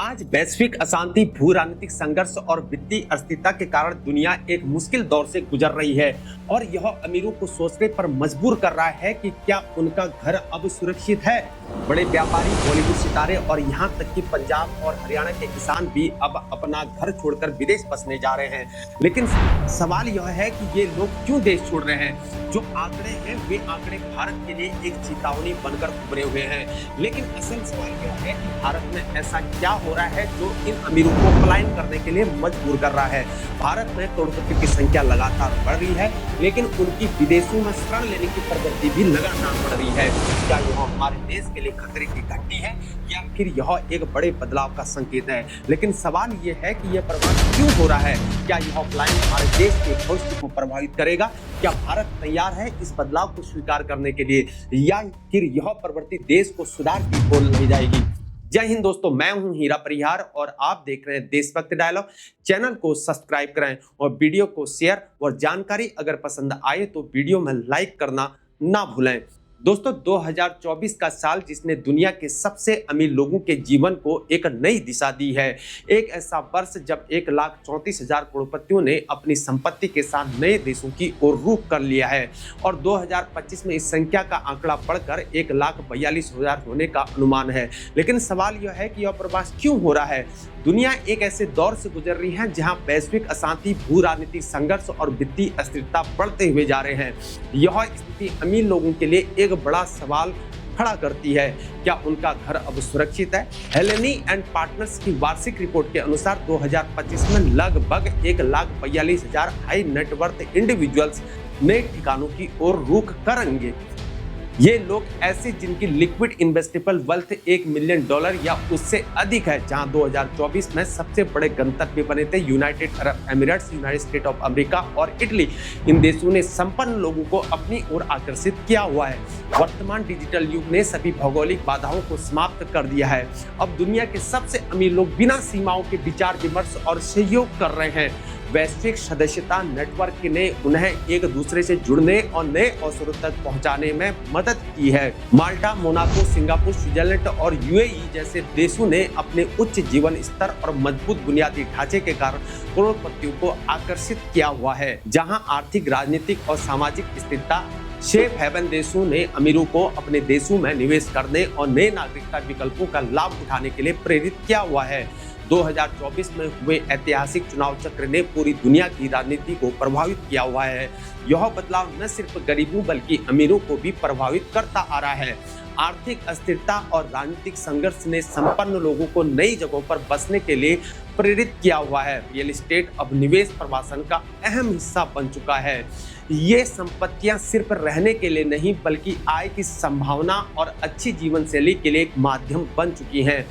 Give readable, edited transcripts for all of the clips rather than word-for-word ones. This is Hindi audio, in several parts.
आज वैश्विक अशांति, भू राजनीतिक संघर्ष और वित्तीय अस्थिरता के कारण दुनिया एक मुश्किल दौर से गुजर रही है और यह अमीरों को सोचने पर मजबूर कर रहा है कि क्या उनका घर अब सुरक्षित है। बड़े व्यापारी, बॉलीवुड सितारे और यहाँ तक कि पंजाब और हरियाणा के किसान भी अब अपना घर छोड़कर विदेश बसने जा रहे हैं। लेकिन सवाल यह है कि ये लोग क्यों देश छोड़ रहे हैं। जो आंकड़े हैं वे आंकड़े भारत के लिए एक चेतावनी बनकर उभरे हुए हैं। लेकिन असल सवाल यह है कि भारत में ऐसा क्या हो रहा है जो इन अमीरों को पलायन करने के लिए मजबूर कर रहा है। भारत में करोड़पतियों की संख्या लगातार बढ़ रही है, लेकिन उनकी विदेशों में शरण लेने की प्रवृत्ति भी लगातार बढ़ रही है। क्या यह हमारे देश के लिए खतरे की घंटी है या फिर यह एक बड़े बदलाव का संकेत है। लेकिन सवाल यह है कि यह प्रभावित क्यों हो रहा है। क्या यह पलायन हमारे देश के भविष्य को प्रभावित करेगा। क्या भारत तैयार है इस बदलाव को स्वीकार करने के लिए या फिर यह प्रवृत्ति देश को सुधार की ओर ले जाएगी। जय हिंद दोस्तों, मैं हूं हीरा परिहार और आप देख रहे हैं देशभक्त डायलॉग। चैनल को सब्सक्राइब करें और वीडियो को शेयर और जानकारी अगर पसंद आए तो वीडियो में लाइक करना ना भूलें। दोस्तों, 2024 का साल जिसने दुनिया के सबसे अमीर लोगों के जीवन को एक नई दिशा दी है। एक ऐसा वर्ष जब 1,34,000 करोड़पतियों ने अपनी संपत्ति के साथ नए देशों की ओर रुख कर लिया है और 2025 में इस संख्या का आंकड़ा बढ़कर 1,42,000 होने का अनुमान है। लेकिन सवाल यह है कि यह प्रवास क्यों हो रहा है। दुनिया एक ऐसे दौर से गुजर रही है जहां वैश्विक अशांति, भू राजनीतिक संघर्ष और वित्तीय अस्थिरता बढ़ते हुए जा रहे हैं। यह स्थिति अमीर लोगों के लिए एक बड़ा सवाल खड़ा करती है। क्या उनका घर अब सुरक्षित है। हेलेनी एंड पार्टनर्स की वार्षिक रिपोर्ट के अनुसार 2025 में लगभग 1,42,000 हाई नेटवर्थ इंडिविजुअल्स नए ठिकानों की ओर रुख करेंगे। ये लोग ऐसे जिनकी लिक्विड इन्वेस्टेबल वेल्थ $1 मिलियन या उससे अधिक है। जहां 2024 में सबसे बड़े गंतव्य बने थे United Arab Emirates, United state of America और इटली। इन देशों ने संपन्न लोगों को अपनी ओर आकर्षित किया हुआ है। वर्तमान डिजिटल युग ने सभी भौगोलिक बाधाओं को समाप्त कर दिया है। अब दुनिया के सबसे अमीर लोग बिना सीमाओं के विचार विमर्श और सहयोग कर रहे हैं। वैश्विक सदस्यता नेटवर्क ने उन्हें एक दूसरे से जुड़ने और नए अवसरों तक पहुंचाने में मदद की है। माल्टा, मोनाको, सिंगापुर, स्विट्जरलैंड और यूएई जैसे देशों ने अपने उच्च जीवन स्तर और मजबूत बुनियादी ढांचे के कारण करोड़पतियों को आकर्षित किया हुआ है। जहां आर्थिक, राजनीतिक और सामाजिक स्थिरता सेफ हेवन देशों ने अमीरों को अपने देशों में निवेश करने और नए नागरिकता विकल्पों का लाभ उठाने के लिए प्रेरित किया हुआ है। 2024 में हुए ऐतिहासिक चुनाव चक्र ने पूरी दुनिया की राजनीति को प्रभावित किया हुआ है। यह बदलाव न सिर्फ गरीबों बल्कि अमीरों को भी प्रभावित करता आ रहा है। आर्थिक अस्थिरता और राजनीतिक संघर्ष ने संपन्न लोगों को नई जगहों पर बसने के लिए प्रेरित किया हुआ है। रियल एस्टेट अब निवेश प्रवासन का अहम हिस्सा बन चुका है। ये संपत्तियां सिर्फ रहने के लिए नहीं बल्कि आय की संभावना और अच्छी जीवन शैली के लिए एक माध्यम बन चुकी हैं।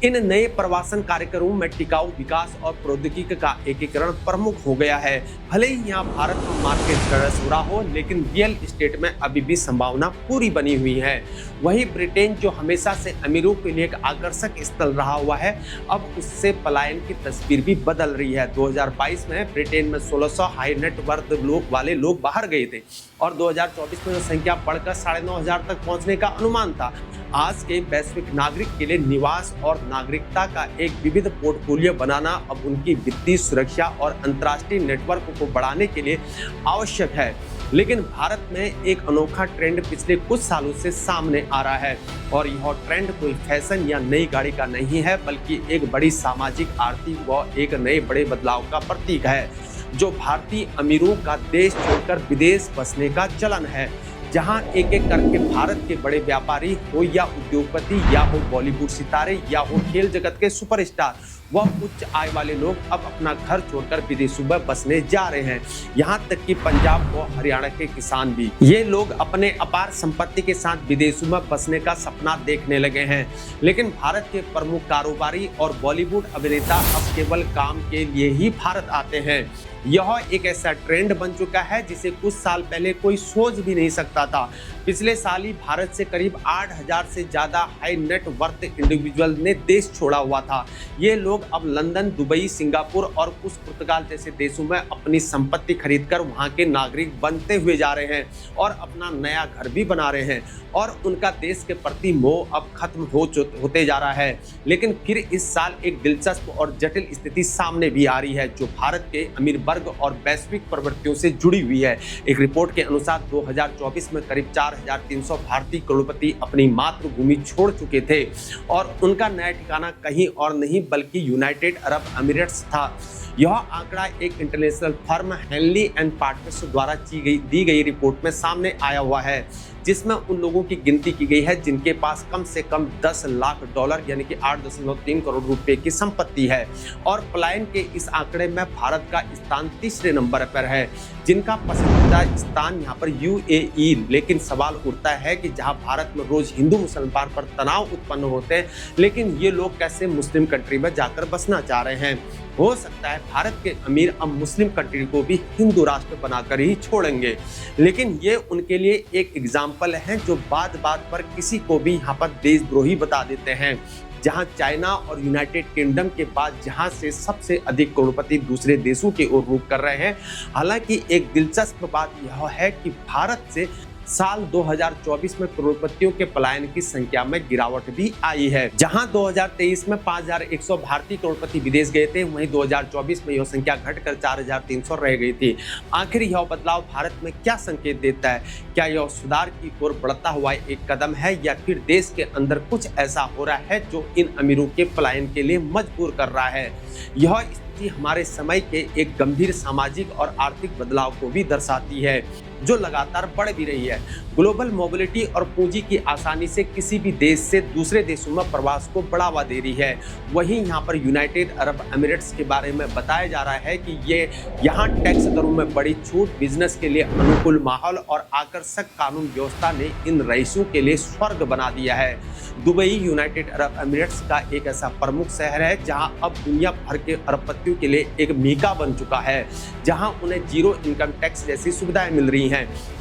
इन नए प्रवासन कार्यक्रमों में टिकाऊ विकास और प्रौद्योगिकी का एकीकरण प्रमुख हो गया है। भले ही यहाँ भारत में मार्केट क्रैश हो रहा हो, लेकिन रियल एस्टेट में अभी भी संभावना पूरी बनी हुई है। वही ब्रिटेन जो हमेशा से अमीरों के लिए एक आकर्षक स्थल रहा हुआ है, अब उससे पलायन की तस्वीर भी बदल रही है। 2022 में ब्रिटेन में 1600 हाई नेटवर्थ वाले लोग बाहर गए थे और 2024 में यह संख्या बढ़कर 9,500 तक पहुंचने का अनुमान था। आज के वैश्विक नागरिक के लिए निवास और नागरिकता का एक विविध पोर्टफोलियो बनाना अब उनकी वित्तीय सुरक्षा और अंतर्राष्ट्रीय नेटवर्क को बढ़ाने के लिए आवश्यक है। लेकिन भारत में एक अनोखा ट्रेंड पिछले कुछ सालों से सामने आ रहा है और यह ट्रेंड कोई फैशन या नई गाड़ी का नहीं है बल्कि एक बड़ी सामाजिक, आर्थिक व एक नए बड़े बदलाव का प्रतीक है। जो भारतीय अमीरों का देश छोड़कर विदेश बसने का चलन है। जहां एक एक करके भारत के बड़े व्यापारी हो या उद्योगपति या हो बॉलीवुड सितारे या हो खेल जगत के सुपरस्टार व उच्च आय वाले लोग अब अपना घर छोड़कर विदेशों में बसने जा रहे हैं। यहाँ तक कि पंजाब और हरियाणा के किसान भी। ये लोग अपने अपार संपत्ति के साथ विदेशों में बसने का सपना देखने लगे हैं। लेकिन भारत के प्रमुख कारोबारी और बॉलीवुड अभिनेता अब केवल काम के लिए ही भारत आते हैं। यह एक ऐसा ट्रेंड बन चुका है जिसे कुछ साल पहले कोई सोच भी नहीं सकता था। पिछले साल ही भारत से करीब 8,000 से ज्यादा हाई नेट वर्थ इंडिविजुअल ने देश छोड़ा हुआ था। ये लोग अब लंदन, दुबई, सिंगापुर और कुछ पुर्तगाल जैसे देशों में अपनी संपत्ति खरीदकर वहां के नागरिक बनते हुए जा रहे हैं और अपना नया घर भी बना रहे हैं और उनका देश के प्रति मोह अब खत्म होते जा रहा है। लेकिन फिर इस साल एक दिलचस्प और जटिल स्थिति सामने भी आ रही है जो भारत के अमीर वर्ग और वैश्विक प्रवृत्तियों से जुड़ी हुई है। एक रिपोर्ट के अनुसार 2024 में करीब 4,300 भारतीय करोड़पति अपनी मातृभूमि छोड़ चुके थे और उनका नया ठिकाना कहीं और नहीं बल्कि यूनाइटेड अरब अमीरात था। यह आंकड़ा एक international firm Henley and partners द्वारा दी गई रिपोर्ट में सामने आया हुआ है, जिसमें उन लोगों की गिनती की गई है जिनके पास कम से कम $10 लाख यानी कि 8.3 करोड़ रुपए की संपत्ति है। और पलायन के इस आंकड़े में भारत का स्थान तीसरे नंबर पर है, जिनका पसंदीदा स्थान यहाँ पर यूएई। लेकिन सवाल उठता है कि जहाँ भारत में रोज हिंदू मुसलमान पर तनाव उत्पन्न होते हैं, लेकिन ये लोग कैसे मुस्लिम कंट्री में जाकर बसना चाह रहे हैं। हो सकता है भारत के अमीर अब मुस्लिम कंट्री को भी हिंदू राष्ट्र बनाकर ही छोड़ेंगे, लेकिन ये उनके लिए एक एग्जाम्पल है जो बात बात पर किसी को भी यहाँ पर देशद्रोही बता देते हैं। जहां चाइना और यूनाइटेड किंगडम के बाद जहां से सबसे अधिक करोड़पति दूसरे देशों की ओर रुख कर रहे हैं। हालांकि एक दिलचस्प बात यह है कि भारत से साल 2024 में करोड़पतियों के पलायन की संख्या में गिरावट भी आई है। जहां 2023 में 5,100 भारतीय करोड़पति विदेश गए थे, वहीं 2024 में यह संख्या घटकर 4,300 रह गई थी। आखिर यह बदलाव भारत में क्या संकेत देता है? क्या यह सुधार की ओर बढ़ता हुआ एक कदम है या फिर देश के अंदर कुछ ऐसा हो रहा है जो इन अमीरों के पलायन के लिए मजबूर कर रहा है? यह स्थिति हमारे समय के एक गंभीर सामाजिक और आर्थिक बदलाव को भी दर्शाती है जो लगातार बढ़ भी रही है। ग्लोबल मोबिलिटी और पूंजी की आसानी से किसी भी देश से दूसरे देशों में प्रवास को बढ़ावा दे रही है। वहीं यहाँ पर यूनाइटेड अरब अमीरात्स के बारे में बताया जा रहा है कि ये यहाँ टैक्स दरों में बड़ी छूट, बिजनेस के लिए अनुकूल माहौल और आकर्षक कानून व्यवस्था ने इन रईसों के लिए स्वर्ग बना दिया है। दुबई यूनाइटेड अरब अमीरात्स का एक ऐसा प्रमुख शहर है जहां अब दुनिया भर के अरबपतियों के लिए एक मीका बन चुका है, जहां उन्हें जीरो इनकम टैक्स जैसी सुविधाएं मिल रही हैं।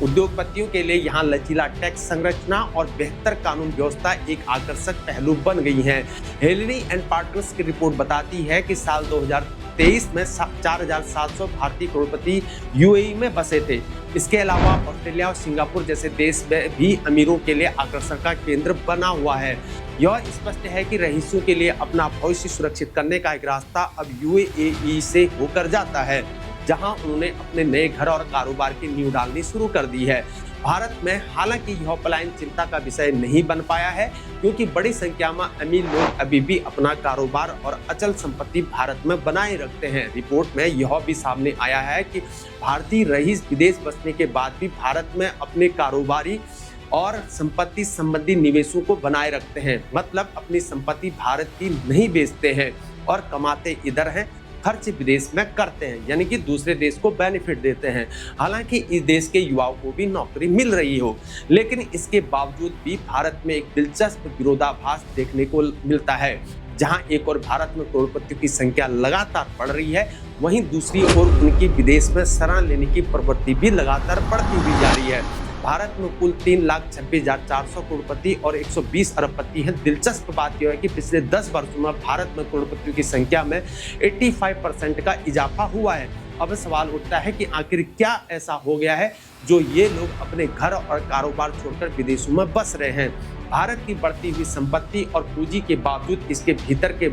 उद्योगपतियों के लिए यहां लचीला टैक्स संरचना और बेहतर कानून व्यवस्था एक आकर्षक पहलू बन गई है। हेनली एंड पार्टनर्स की रिपोर्ट बताती है कि साल 2023 में 4,700 भारतीय करोड़पति यूएई में बसे थे। इसके अलावा ऑस्ट्रेलिया और सिंगापुर जैसे देश में भी अमीरों के लिए आकर्षण का केंद्र बना हुआ है। यह स्पष्ट है कि रईसों के लिए अपना भविष्य सुरक्षित करने का एक रास्ता अब यूएई से होकर जाता है, जहां उन्होंने अपने नए घर और कारोबार की नींव डालनी शुरू कर दी है। भारत में हालांकि यह पलायन चिंता का विषय नहीं बन पाया है, क्योंकि बड़ी संख्या में अमीर लोग अभी भी अपना कारोबार और अचल संपत्ति भारत में बनाए रखते हैं। रिपोर्ट में यह भी सामने आया है कि भारतीय रईस विदेश बसने के बाद भी भारत में अपने कारोबारी और संपत्ति संबंधी निवेशों को बनाए रखते हैं, मतलब अपनी संपत्ति भारत की नहीं बेचते हैं और कमाते इधर हैं, खर्च विदेश में करते हैं, यानी कि दूसरे देश को बेनिफिट देते हैं। हालांकि इस देश के युवाओं को भी नौकरी मिल रही हो, लेकिन इसके बावजूद भी भारत में एक दिलचस्प विरोधाभास देखने को मिलता है। जहां एक और भारत में करोड़पतियों की संख्या लगातार बढ़ रही है, वहीं दूसरी ओर उनकी विदेश में शरण लेने की प्रवृत्ति भी लगातार बढ़ती हुई जा रही है। भारत में कुल 3,26,400 करोड़पति और 120 अरबपति हैं। दिलचस्प बात यह है कि पिछले 10 वर्षों में भारत में करोड़पतियों की संख्या में 85% का इजाफा हुआ है। अब सवाल उठता है कि आखिर क्या ऐसा हो गया है जो ये लोग अपने घर और कारोबार छोड़कर विदेशों में बस रहे हैं। भारत की बढ़ती हुई संपत्ति और पूंजी के बावजूद इसके भीतर के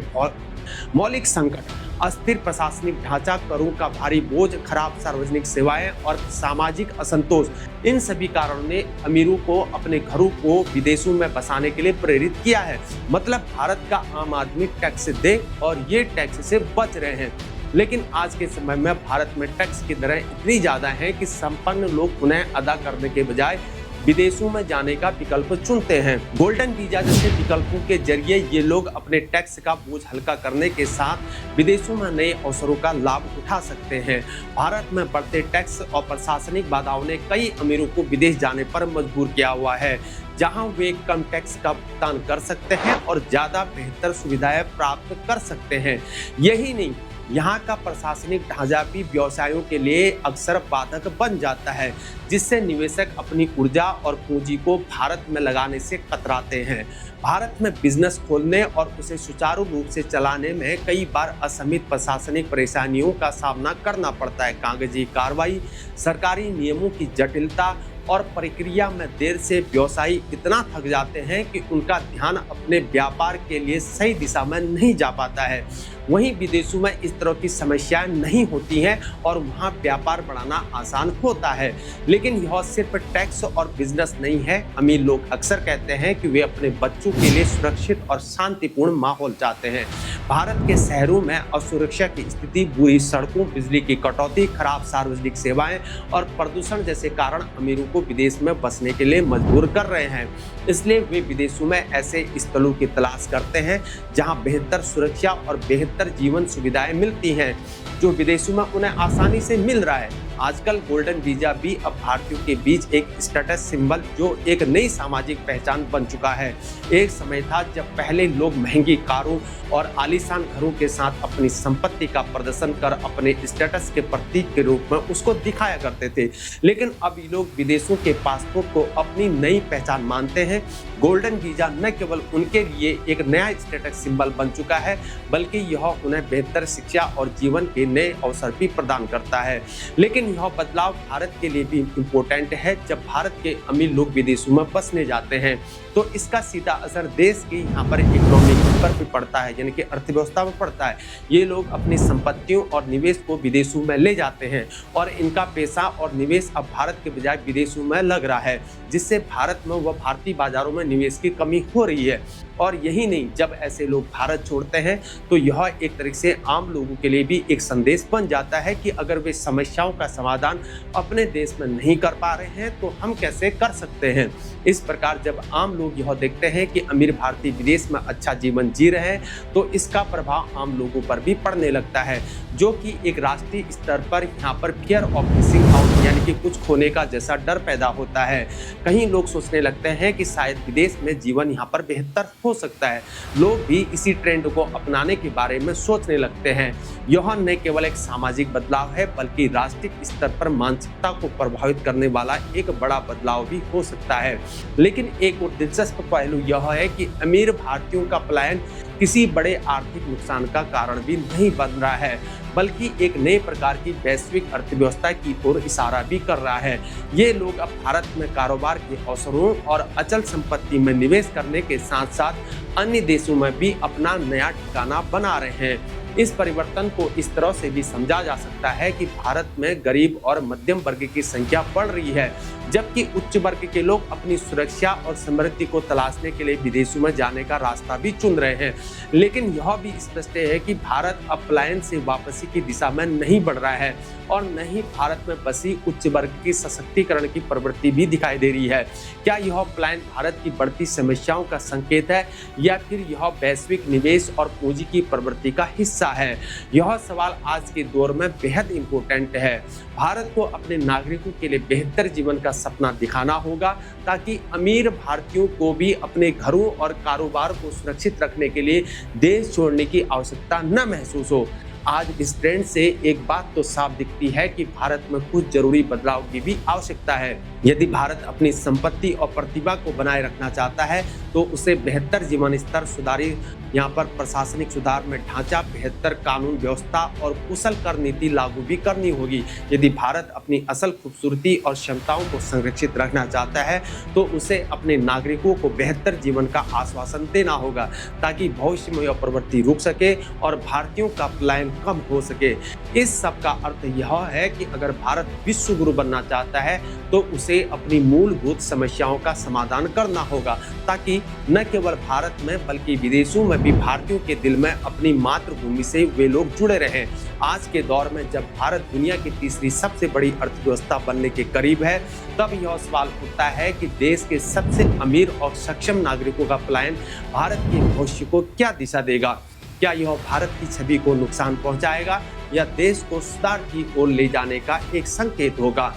मौलिक संकट, अस्थिर प्रशासनिक ढांचा, करों का भारी बोझ, खराब सार्वजनिक सेवाएं और सामाजिक असंतोष, इन सभी कारणों ने अमीरों को अपने घरों को विदेशों में बसाने के लिए प्रेरित किया है। मतलब भारत का आम आदमी टैक्स दे और ये टैक्स से बच रहे हैं। लेकिन आज के समय में भारत में टैक्स की दरें इतनी ज्यादा हैं कि संपन्न लोग उन्हें अदा करने के बजाय विदेशों में जाने का विकल्प चुनते हैं। गोल्डन वीजा जैसे विकल्पों के जरिए ये लोग अपने टैक्स का बोझ हल्का करने के साथ विदेशों में नए अवसरों का लाभ उठा सकते हैं। भारत में बढ़ते टैक्स और प्रशासनिक बाधाओं ने कई अमीरों को विदेश जाने पर मजबूर किया हुआ है, जहां वे कम टैक्स का भुगतान कर सकते हैं और ज्यादा बेहतर सुविधाएं प्राप्त कर सकते हैं। यही नहीं, यहाँ का प्रशासनिक ढांचा भी व्यवसायों के लिए अक्सर बाधक बन जाता है, जिससे निवेशक अपनी ऊर्जा और पूंजी को भारत में लगाने से कतराते हैं। भारत में बिजनेस खोलने और उसे सुचारू रूप से चलाने में कई बार असीमित प्रशासनिक परेशानियों का सामना करना पड़ता है। कागजी कार्रवाई, सरकारी नियमों की जटिलता और प्रक्रिया में देर से व्यवसायी इतना थक जाते हैं कि उनका ध्यान अपने व्यापार के लिए सही दिशा में नहीं जा पाता है। वहीं विदेशों में इस तरह की समस्याएं नहीं होती हैं और वहां व्यापार बढ़ाना आसान होता है। लेकिन यह सिर्फ टैक्स और बिजनेस नहीं है। अमीर लोग अक्सर कहते हैं कि वे अपने बच्चों के लिए सुरक्षित और शांतिपूर्ण माहौल चाहते हैं। भारत के शहरों में असुरक्षा की स्थिति, बुरी सड़कों, बिजली की कटौती, खराब सार्वजनिक सेवाएं और प्रदूषण जैसे कारण अमीरों को विदेश में बसने के लिए मजबूर कर रहे हैं। इसलिए वे विदेशों में ऐसे स्थलों की तलाश करते हैं जहां बेहतर सुरक्षा और बेहतर जीवन सुविधाएं मिलती हैं, जो विदेशों में उन्हें आसानी से मिल रहा है। आजकल गोल्डन वीजा भी अब भारतीयों के बीच एक स्टेटस सिंबल, जो एक नई सामाजिक पहचान बन चुका है। एक समय था जब पहले लोग महंगी कारों और आलीशान घरों के साथ अपनी संपत्ति का प्रदर्शन कर अपने स्टेटस के प्रतीक के रूप में उसको दिखाया करते थे, लेकिन अब ये लोग विदेशों के पासपोर्ट को अपनी नई पहचान मानते हैं। गोल्डन वीजा न केवल उनके लिए एक नया स्टेटस सिंबल बन चुका है, बल्कि यह उन्हें बेहतर शिक्षा और जीवन के नए अवसर भी प्रदान करता है। लेकिन यह बदलाव भारत के लिए भी इम्पोर्टेंट है। जब भारत के अमीर लोग विदेशों में बसने जाते हैं तो इसका सीधा असर देश की यहाँ पर इकोनॉमी पर भी पड़ता है, यानी कि अर्थव्यवस्था में पड़ता है। ये लोग अपनी संपत्तियों और निवेश को विदेशों में ले जाते हैं और इनका पैसा और निवेश अब भारत के बजाय विदेशों में लग रहा है, जिससे भारत में व भारतीय बाजारों में निवेश की कमी हो रही है। और यही नहीं, जब ऐसे लोग भारत छोड़ते हैं तो यह एक तरीके से आम लोगों के लिए भी एक संदेश बन जाता है कि अगर वे समस्याओं का समाधान अपने देश में नहीं कर पा रहे हैं तो हम कैसे कर सकते हैं। इस प्रकार जब आम लोग यह देखते हैं कि अमीर भारतीय विदेश में अच्छा जीवन जी रहे हैं तो इसका प्रभाव आम लोगों पर भी पड़ने लगता है, जो कि एक राष्ट्रीय स्तर पर यहाँ पर फियर ऑफ मिसिंग आउट, यानी कि कुछ खोने का जैसा डर पैदा होता है। कहीं लोग सोचने लगते हैं कि शायद विदेश में जीवन यहाँ पर बेहतर हो सकता है। लोग भी इसी ट्रेंड को अपनाने के बारे में सोचने लगते हैं। यह न केवल एक सामाजिक बदलाव है, बल्कि राष्ट्रीय स्तर पर मानसिकता को प्रभावित करने वाला एक बड़ा बदलाव भी हो सकता है। लेकिन एक और दिलचस्प पहलू यह है कि अमीर भारतीयों का पलायन किसी बड़े आर्थिक नुकसान का कारण भी नहीं बन रहा है, बल्कि एक नए प्रकार की वैश्विक अर्थव्यवस्था की ओर इशारा भी कर रहा है। ये लोग अब भारत में कारोबार के अवसरों और अचल संपत्ति में निवेश करने के साथ साथ अन्य देशों में भी अपना नया ठिकाना बना रहे हैं। इस परिवर्तन को इस तरह से भी समझा जा सकता है कि भारत में गरीब और मध्यम वर्ग की संख्या बढ़ रही है, जबकि उच्च वर्ग के लोग अपनी सुरक्षा और समृद्धि को तलाशने के लिए विदेशों में जाने का रास्ता भी चुन रहे हैं। लेकिन यह भी स्पष्ट है कि भारत अब पलायन से वापसी की दिशा में नहीं बढ़ रहा है और न ही भारत में बसी उच्च वर्ग की सशक्तिकरण की प्रवृत्ति भी दिखाई दे रही है। क्या यह पलायन भारत की बढ़ती समस्याओं का संकेत है या फिर यह वैश्विक निवेश और पूंजी की प्रवृत्ति का हिस्सा है? यह सवाल आज के दौर में बेहद इम्पोर्टेंट है। भारत को अपने नागरिकों के लिए बेहतर जीवन का सपना दिखाना होगा, ताकि अमीर भारतीयों को भी अपने घरों और कारोबार को सुरक्षित रखने के लिए देश छोड़ने की आवश्यकता न महसूस हो। आज इस ट्रेंड से एक बात तो साफ दिखती है कि भारत में कुछ जरूरी बदलाव की भी आवश्यकता है। यदि भारत अपनी संपत्ति और प्रतिभा को बनाए रखना चाहता है तो उसे बेहतर जीवन स्तर, सुधारी यहाँ पर प्रशासनिक सुधार में ढांचा, बेहतर कानून व्यवस्था और कुशल कर नीति लागू भी करनी होगी। यदि भारत अपनी असल खूबसूरती और क्षमताओं को संरक्षित रखना चाहता है तो उसे अपने नागरिकों को बेहतर जीवन का आश्वासन देना होगा, ताकि भविष्य में यह प्रवृत्ति रुक सके और भारतीयों का पलायन कम हो सके। इस सब का अर्थ यह है कि अगर भारत विश्व गुरु बनना चाहता है तो उसे अपनी मूलभूत समस्याओं का समाधान करना होगा, ताकि न केवल भारत में बल्कि विदेशों में भी भारतीयों के दिल में अपनी मातृभूमि से वे लोग जुड़े रहें। आज के दौर में जब भारत दुनिया की तीसरी सबसे बड़ी अर्थव्यवस्था बनने के करीब है, तब यह सवाल उठता है कि देश के सबसे अमीर और सक्षम नागरिकों का पलायन भारत के भविष्य को क्या दिशा देगा? क्या यह भारत की छवि को नुकसान पहुंचाएगा या देश को सुधार की ओर ले जाने का एक संकेत होगा?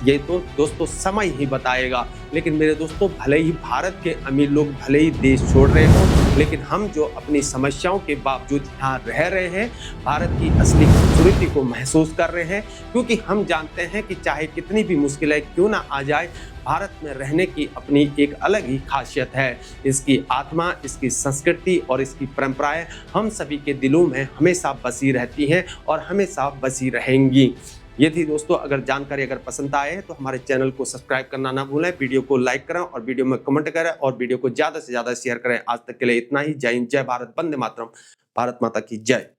ये तो दोस्तों समय ही बताएगा। लेकिन मेरे दोस्तों, भले ही भारत के अमीर लोग भले ही देश छोड़ रहे हों, लेकिन हम जो अपनी समस्याओं के बावजूद यहाँ रह रहे हैं, भारत की असली खूबसूरती को महसूस कर रहे हैं, क्योंकि हम जानते हैं कि चाहे कितनी भी मुश्किलें क्यों ना आ जाए, भारत में रहने की अपनी एक अलग ही खासियत है। इसकी आत्मा, इसकी संस्कृति और इसकी परंपराएं हम सभी के दिलों में हमेशा बसी रहती हैं और हमेशा बसी रहेंगी। ये थी दोस्तों, अगर जानकारी पसंद आए तो हमारे चैनल को सब्सक्राइब करना ना भूलें, वीडियो को लाइक करें और वीडियो में कमेंट करें और वीडियो को ज़्यादा से ज़्यादा शेयर करें। आज तक के लिए इतना ही। जय हिंद, जय भारत, वंदे मातरम, भारत माता की जय।